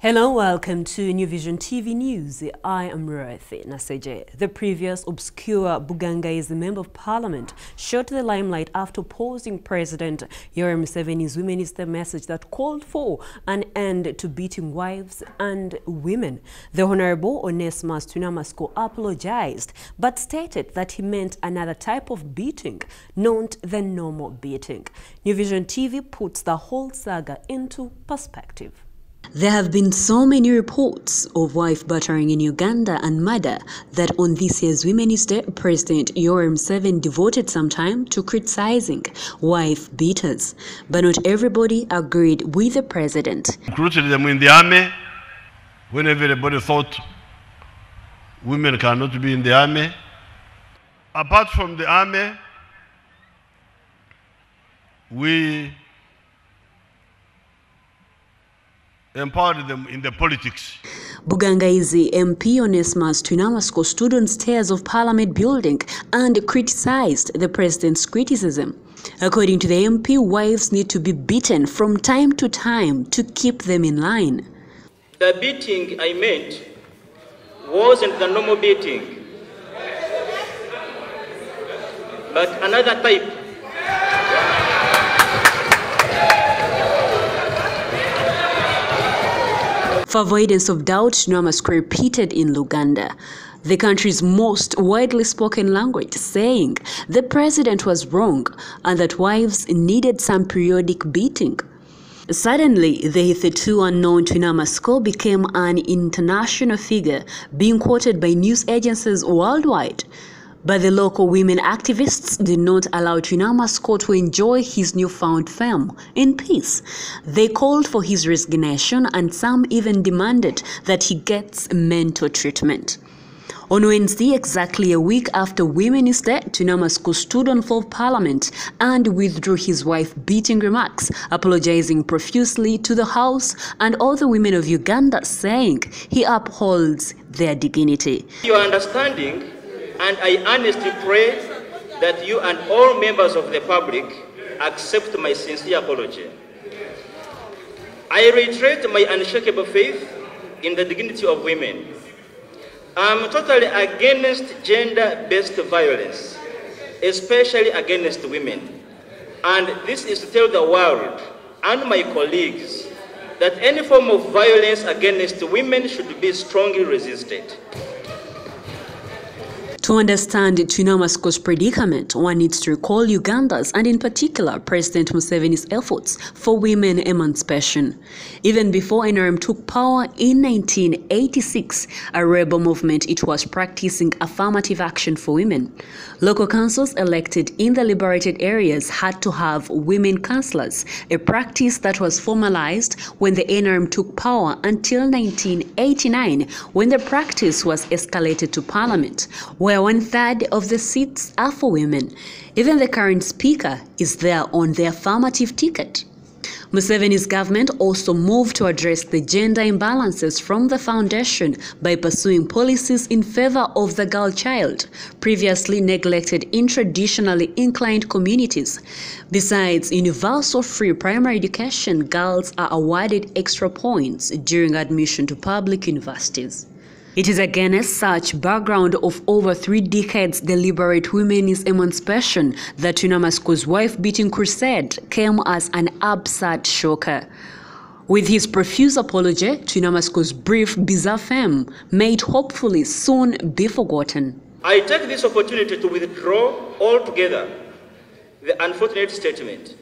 Hello, welcome to New Vision TV News. I am Ruthi Naseje. The previous obscure Bugangai's Member of Parliament shot the limelight after opposing President Yoweri Museveni's Women is the message that called for an end to beating wives and women. The Honorable Onesimus Twinamasiko apologized but stated that he meant another type of beating, not the normal beating. New Vision TV puts the whole saga into perspective. There have been so many reports of wife battering in Uganda and murder that on this year's Women's Day, President Yoweri Museveni devoted some time to criticizing wife beaters. But not everybody agreed with the president. Recruited them in the army when everybody thought women cannot be in the army. Apart from the army, we empowered them in the politics. Bugangai's MP Onesimus Twinamasiko stood on stairs of Parliament building and criticized the president's criticism. According to the MP, wives need to be beaten from time to time to keep them in line. The beating I meant wasn't the normal beating, but another type. For avoidance of doubt, Twinamasiko repeated in Uganda, the country's most widely spoken language, saying the president was wrong and that wives needed some periodic beating. Suddenly, the hitherto unknown Twinamasiko became an international figure, being quoted by news agencies worldwide. But the local women activists did not allow Twinamasiko to enjoy his newfound fame in peace. They called for his resignation, and some even demanded that he gets mental treatment. On Wednesday, exactly a week after Women's Day, Twinamasiko stood on floor of Parliament and withdrew his wife-beating remarks, apologizing profusely to the House and all the women of Uganda, saying he upholds their dignity. Your understanding, and I honestly pray that you and all members of the public accept my sincere apology. I reiterate my unshakable faith in the dignity of women. I'm totally against gender-based violence, especially against women. And this is to tell the world and my colleagues that any form of violence against women should be strongly resisted. To understand Twinamasiko's predicament, one needs to recall Uganda's and in particular President Museveni's efforts for women emancipation. Even before NRM took power in 1986, a rebel movement, it was practicing affirmative action for women. Local councils elected in the liberated areas had to have women councillors, a practice that was formalized when the NRM took power until 1989, when the practice was escalated to Parliament, where 1/3 of the seats are for women. Even the current speaker is there on the affirmative ticket. Museveni's government also moved to address the gender imbalances from the foundation by pursuing policies in favor of the girl child, previously neglected in traditionally inclined communities. Besides universal free primary education, girls are awarded extra points during admission to public universities. It is against such background of over 3 decades deliberate women's emancipation that Twinamasiko's wife-beating crusade came as an absurd shocker. With his profuse apology, Twinamasiko's brief bizarre fame may hopefully soon be forgotten. I take this opportunity to withdraw altogether the unfortunate statement.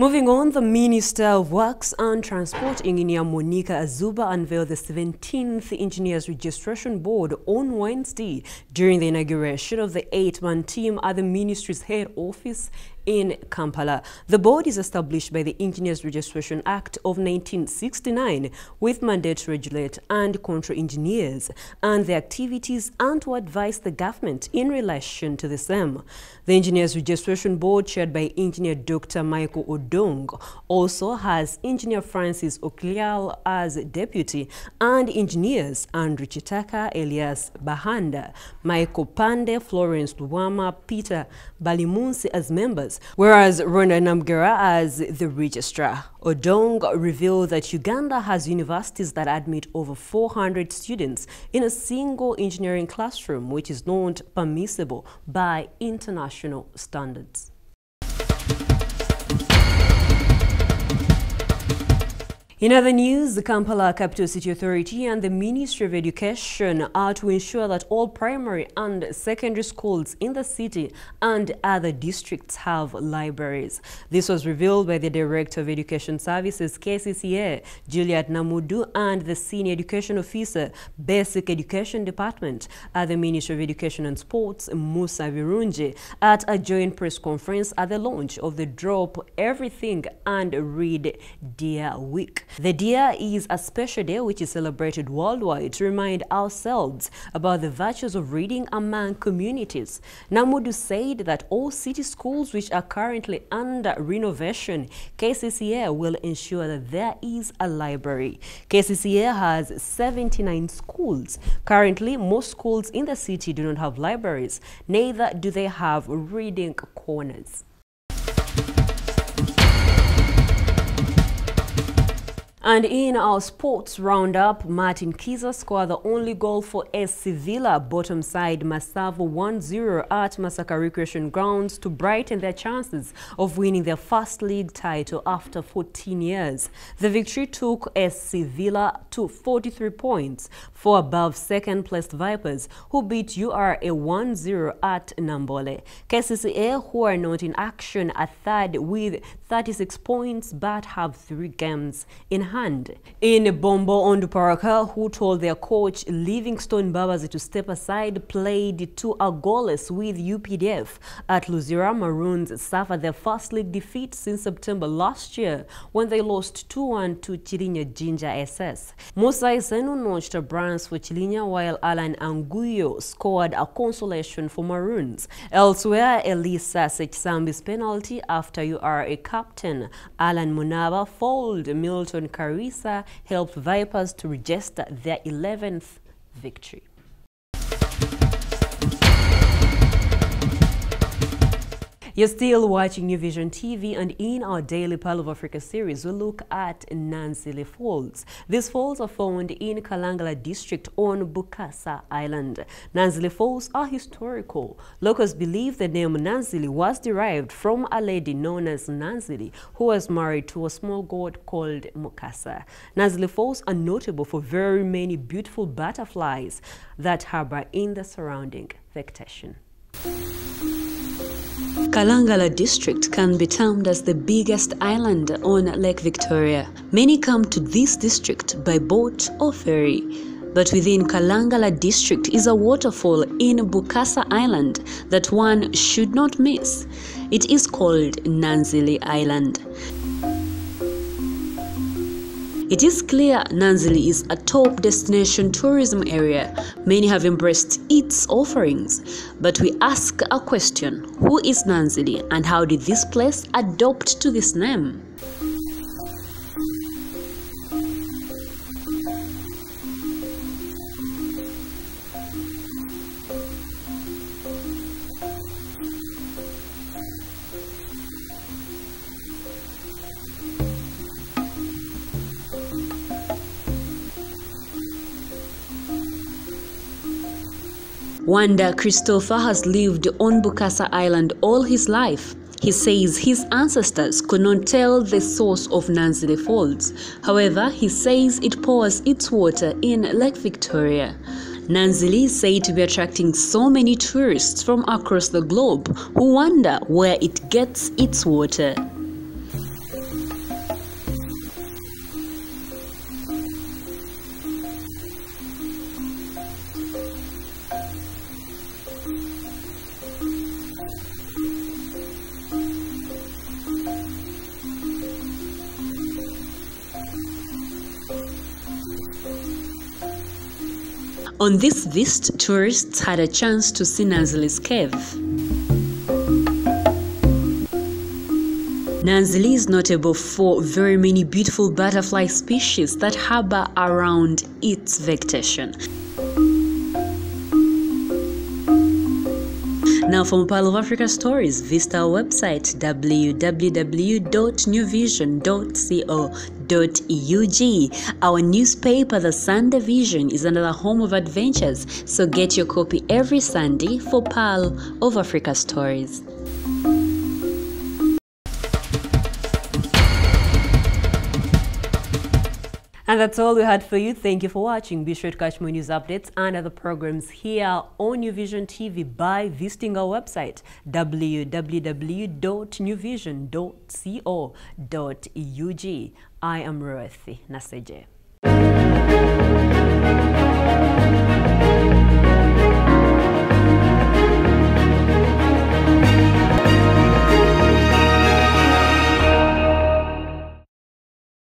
Moving on, the Minister of Works and Transport, Engineer Monica Azuba, unveiled the 17th Engineers Registration Board on Wednesday during the inauguration of the 8-man team at the ministry's head office in Kampala. The board is established by the Engineers Registration Act of 1969 with mandate to regulate and control engineers and their activities and to advise the government in relation to the same. The Engineers Registration Board, chaired by Engineer Dr. Michael Odong, also has Engineer Francis Oklial as deputy and engineers Andrew Chitaka, Elias Bahanda, Michael Pande, Florence Luwama, Peter Balimunsi as members. Affairs, whereas Rona Namgera as the Registrar. Odong revealed that Uganda has universities that admit over 400 students in a single engineering classroom, which is not permissible by international standards. In other news, the Kampala Capital City Authority and the Ministry of Education are to ensure that all primary and secondary schools in the city and other districts have libraries. This was revealed by the Director of Education Services, KCCA, Juliet Namudu, and the Senior Education Officer, Basic Education Department at the Ministry of Education and Sports, Musa Virunji, at a joint press conference at the launch of the Drop Everything and Read Dear Week. The Dear is a special day which is celebrated worldwide to remind ourselves about the virtues of reading among communities. Namudu said that all city schools which are currently under renovation, KCCA will ensure that there is a library. KCCA has 79 schools. Currently, most schools in the city do not have libraries, neither do they have reading corners. And in our sports roundup, Martin Kiza scored the only goal for SC Villa bottom side Masavo 1-0 at Masaka Recreation Grounds to brighten their chances of winning their first league title after 14 years. The victory took SC Villa to 43 points for above second-placed Vipers, who beat URA 1-0 at Nambole. KCCA, who are not in action, are third with 36 points but have 3 games in hand. In Bombo Onduparaka, who told their coach Livingstone Babazi to step aside, played to a goalless with UPDF at Luzira. Maroons suffered their first league defeat since September last year when they lost 2-1 to Chilinya Ginger SS. Musa Isenu notched a bronze for Chilinya, while Alan Anguyo scored a consolation for Maroons. Elsewhere, Elisa Sechsambi's penalty after URA captain Alan Munaba fouled Milton Carissa helped Vipers to register their 11th victory. You're still watching New Vision TV, and in our daily Pearl of Africa series, we look at Nansili Falls. These falls are found in Kalangala district on Bukasa Island. Nansili Falls are historical. Locals believe the name Nansili was derived from a lady known as Nansili, who was married to a small god called Mukasa. Nansili Falls are notable for very many beautiful butterflies that harbor in the surrounding vegetation. Kalangala district can be termed as the biggest island on Lake Victoria. Many come to this district by boat or ferry. But within Kalangala district is a waterfall in Bukasa Island that one should not miss. It is called Nansili Island. It is clear Nansili is a top destination tourism area. Many have embraced its offerings. But we ask a question: who is Nansili and how did this place adopt to this name? Wanda Christopher has lived on Bukasa Island all his life. He says his ancestors could not tell the source of Nansili Falls. However, he says it pours its water in Lake Victoria. Nansili is said to be attracting so many tourists from across the globe who wonder where it gets its water. On this visit, tourists had a chance to see Nansili's cave. Nansili is notable for very many beautiful butterfly species that harbor around its vegetation. Now for more Pearl of Africa stories, visit our website www.newvision.co.ug. Our newspaper, The Sunday Vision, is another home of adventures, so get your copy every Sunday for Pearl of Africa stories. And that's all we had for you. Thank you for watching. Be sure to catch more news updates and other programs here on New Vision TV by visiting our website www.newvision.co.ug. I am Ruthi Naseje.